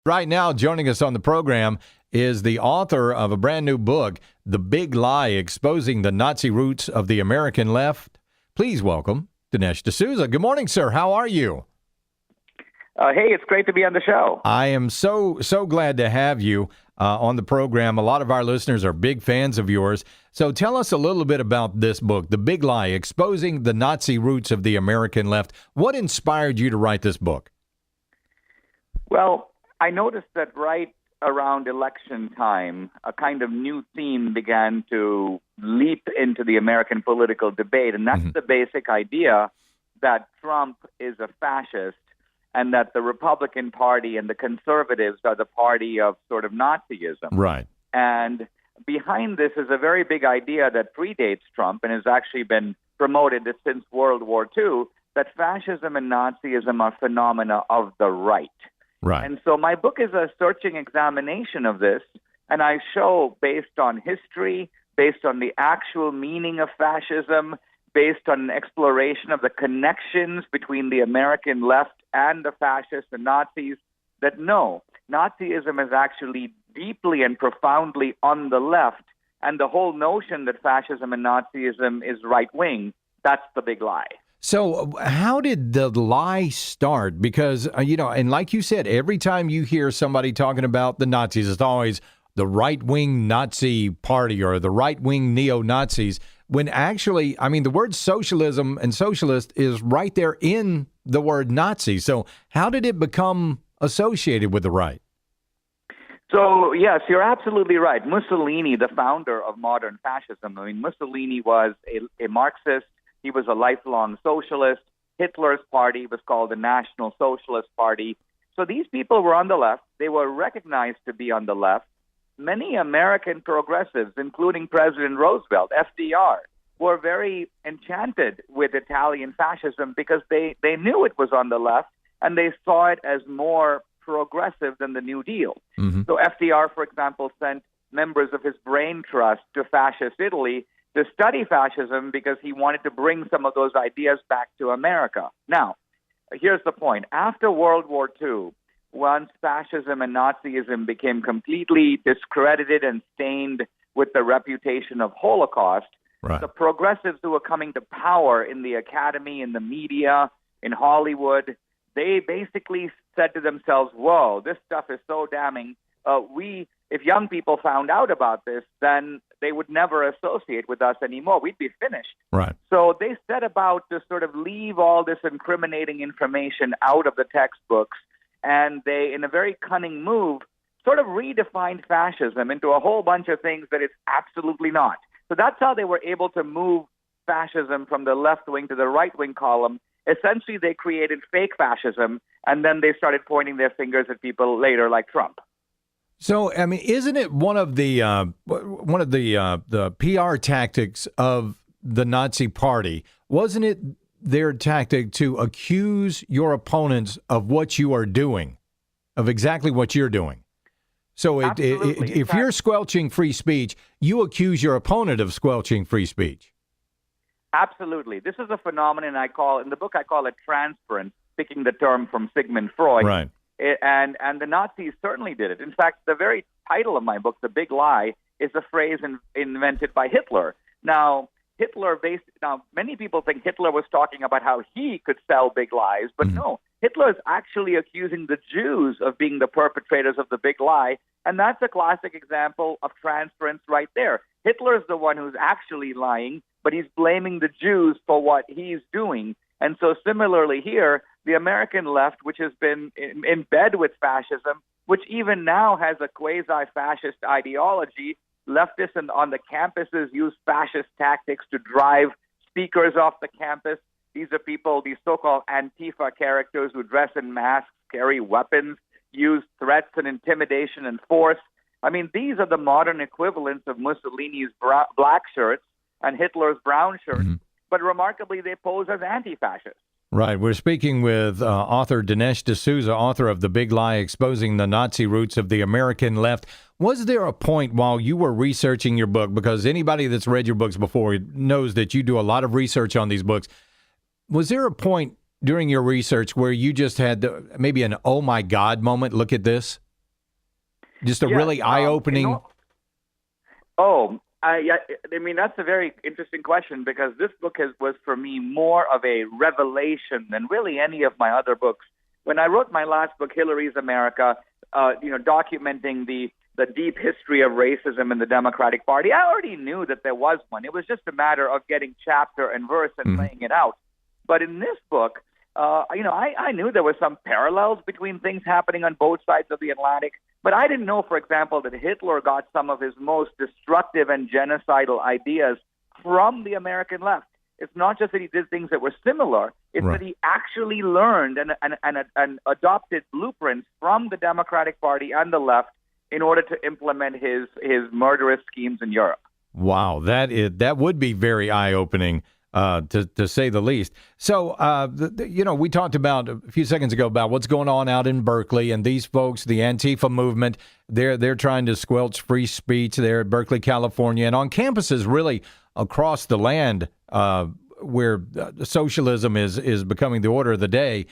Right now, joining us on the program is the author of a brand new book, The Big Lie, Exposing the Nazi Roots of the American Left. Please welcome Dinesh D'Souza. Good morning, sir. How are you? Hey, it's great to be on the show. I am so glad to have you on the program. A lot of our listeners are big fans of yours. So tell us a little bit about this book, The Big Lie, Exposing the Nazi Roots of the American Left. What inspired you to write this book? Well, I noticed that right around election time, a kind of new theme began to leap into the American political debate, and that's the basic idea that Trump is a fascist and that the Republican Party and the conservatives are the party of sort of Nazism. Right. And behind this is a very big idea that predates Trump and has actually been promoted since World War II, that fascism and Nazism are phenomena of the right. Right. And so my book is a searching examination of this, and I show, based on history, based on the actual meaning of fascism, based on an exploration of the connections between the American left and the fascists and Nazis, that no, Nazism is actually deeply and profoundly on the left, and the whole notion that fascism and Nazism is right-wing, that's the big lie. So how did the lie start? Because, and like you said, every time you hear somebody talking about the Nazis, it's always the right-wing Nazi party or the right-wing neo-Nazis, when actually, the word socialism and socialist is right there in the word Nazi. So how did it become associated with the right? So, yes, you're absolutely right. Mussolini, the founder of modern fascism, Mussolini was a Marxist. He was a lifelong socialist. Hitler's party was called the National Socialist Party. So these people were on the left. They were recognized to be on the left. Many American progressives, including President Roosevelt, FDR, were very enchanted with Italian fascism because they knew it was on the left and they saw it as more progressive than the New Deal. Mm-hmm. So FDR, for example, sent members of his brain trust to fascist Italy to study fascism because he wanted to bring some of those ideas back to America. Now, here's the point. After World War II, once fascism and Nazism became completely discredited and stained with the reputation of Holocaust, the progressives who were coming to power in the academy, in the media, in Hollywood, they basically said to themselves, whoa, this stuff is so damning. If young people found out about this, then they would never associate with us anymore. We'd be finished. Right. So they set about to sort of leave all this incriminating information out of the textbooks, and they, in a very cunning move, sort of redefined fascism into a whole bunch of things that it's absolutely not. So that's how they were able to move fascism from the left wing to the right wing column. Essentially, they created fake fascism, and then they started pointing their fingers at people later, like Trump. So, isn't it one of the PR tactics of the Nazi Party? Wasn't it their tactic to accuse your opponents of what you are doing, of exactly what you're doing? So, if you're squelching free speech, you accuse your opponent of squelching free speech. Absolutely. This is a phenomenon in the book I call it transference, picking the term from Sigmund Freud. Right. And the Nazis certainly did it. In fact, the very title of my book, The Big Lie, is a phrase invented by Hitler. Now, many people think Hitler was talking about how he could sell big lies, but no, Hitler is actually accusing the Jews of being the perpetrators of the big lie, and that's a classic example of transference right there. Hitler is the one who's actually lying, but he's blaming the Jews for what he's doing. And so similarly here, the American left, which has been in bed with fascism, which even now has a quasi-fascist ideology, leftists on the campuses use fascist tactics to drive speakers off the campus. These are people, these so-called Antifa characters who dress in masks, carry weapons, use threats and intimidation and force. These are the modern equivalents of Mussolini's black shirts and Hitler's brown shirts, but remarkably, they pose as anti-fascists. Right. We're speaking with author Dinesh D'Souza, author of The Big Lie, Exposing the Nazi Roots of the American Left. Was there a point while you were researching your book, because anybody that's read your books before knows that you do a lot of research on these books, was there a point during your research where you just had maybe an oh my God moment, look at this? Just a really eye-opening. I mean, that's a very interesting question, because this book was for me more of a revelation than really any of my other books. When I wrote my last book, Hillary's America, documenting the deep history of racism in the Democratic Party, I already knew that there was one. It was just a matter of getting chapter and verse and playing it out. But in this book, I knew there were some parallels between things happening on both sides of the Atlantic, but I didn't know, for example, that Hitler got some of his most destructive and genocidal ideas from the American left. It's not just that he did things that were similar, it's that he actually learned and adopted blueprints from the Democratic Party and the left in order to implement his murderous schemes in Europe. Wow, that would be very eye-opening, to say the least. So, we talked about a few seconds ago about what's going on out in Berkeley, and these folks, the Antifa movement, they're trying to squelch free speech there at Berkeley, California, and on campuses really across the land, where socialism is becoming the order of the day.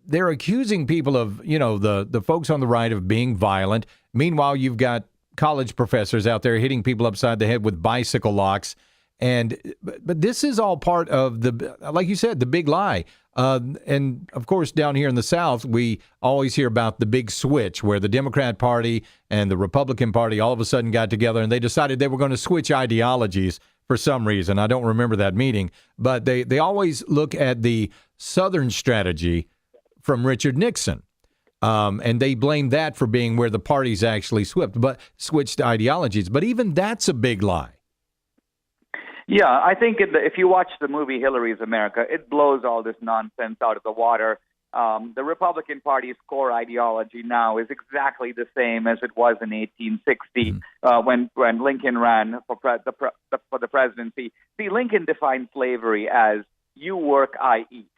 They're accusing people of, the folks on the right of being violent. Meanwhile, you've got college professors out there hitting people upside the head with bicycle locks. But this is all part of like you said, the big lie. And of course, down here in the South, we always hear about the big switch where the Democrat Party and the Republican Party all of a sudden got together and they decided they were going to switch ideologies for some reason. I don't remember that meeting, but they always look at the Southern strategy from Richard Nixon. And they blame that for being where the parties actually switched ideologies. But even that's a big lie. Yeah, I think if you watch the movie Hillary's America, it blows all this nonsense out of the water. The Republican Party's core ideology now is exactly the same as it was in 1860 when Lincoln ran for the presidency. See, Lincoln defined slavery as you work, I eat.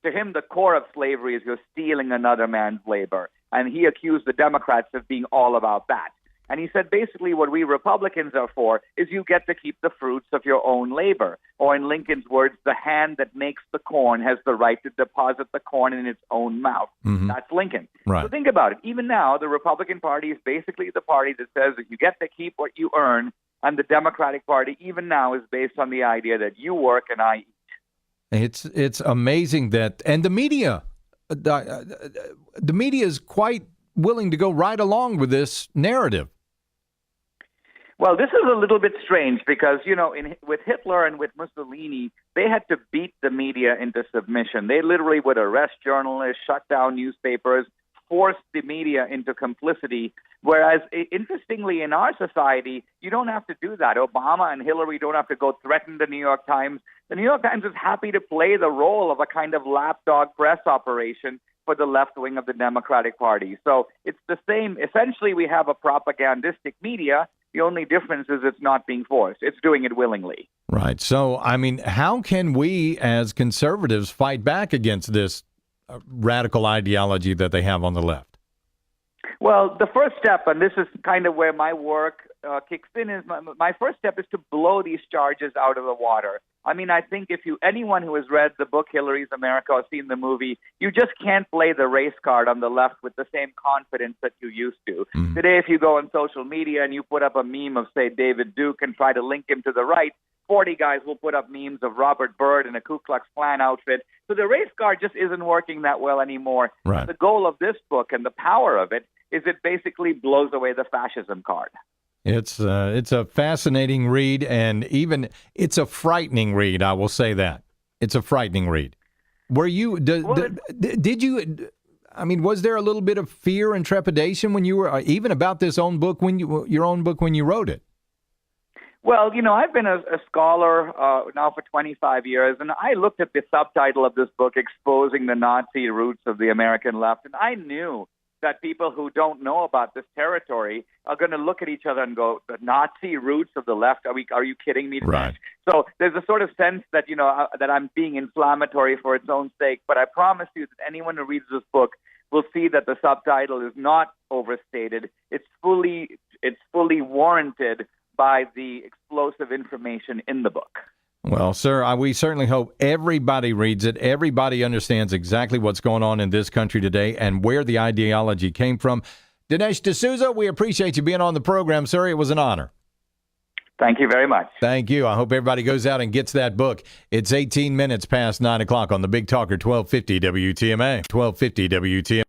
To him, the core of slavery is you're stealing another man's labor. And he accused the Democrats of being all about that. And he said, basically, what we Republicans are for is you get to keep the fruits of your own labor. Or in Lincoln's words, the hand that makes the corn has the right to deposit the corn in its own mouth. That's Lincoln. Right. So think about it. Even now, the Republican Party is basically the party that says that you get to keep what you earn. And the Democratic Party, even now, is based on the idea that you work and I eat. It's amazing that, and the media is quite willing to go right along with this narrative. Well, this is a little bit strange because, with Hitler and with Mussolini, they had to beat the media into submission. They literally would arrest journalists, shut down newspapers, force the media into complicity. Whereas, interestingly, in our society, you don't have to do that. Obama and Hillary don't have to go threaten the New York Times. The New York Times is happy to play the role of a kind of lapdog press operation for the left wing of the Democratic Party. So it's the same. Essentially, we have a propagandistic media. The only difference is it's not being forced. It's doing it willingly. Right. So, I mean, how can we as conservatives fight back against this radical ideology that they have on the left? Well, the first step, and this is kind of where my work kicks in, is my first step is to blow these charges out of the water. I mean, I think anyone who has read the book Hillary's America or seen the movie, you just can't play the race card on the left with the same confidence that you used to. Today, if you go on social media and you put up a meme of, say, David Duke and try to link him to the right, 40 guys will put up memes of Robert Byrd in a Ku Klux Klan outfit. So the race card just isn't working that well anymore. Right. The goal of this book and the power of it is it basically blows away the fascism card. It's a fascinating read, and even it's a frightening read. I will say that it's a frightening read. Were you? Did you? I mean, was there a little bit of fear and trepidation when you were even about this your own book when you wrote it? Well, I've been a scholar now for 25 years, and I looked at the subtitle of this book, Exposing the Nazi Roots of the American Left, and I knew that people who don't know about this territory are going to look at each other and go, the Nazi roots of the left? Are you kidding me? Right. So there's a sort of sense that, that I'm being inflammatory for its own sake, but I promise you that anyone who reads this book will see that the subtitle is not overstated. It's fully warranted by the explosive information in the book. Well, sir, we certainly hope everybody reads it. Everybody understands exactly what's going on in this country today and where the ideology came from. Dinesh D'Souza, we appreciate you being on the program, sir. It was an honor. Thank you very much. Thank you. I hope everybody goes out and gets that book. It's 18 minutes past 9 o'clock on the Big Talker, 1250 WTMA. 1250 WTMA.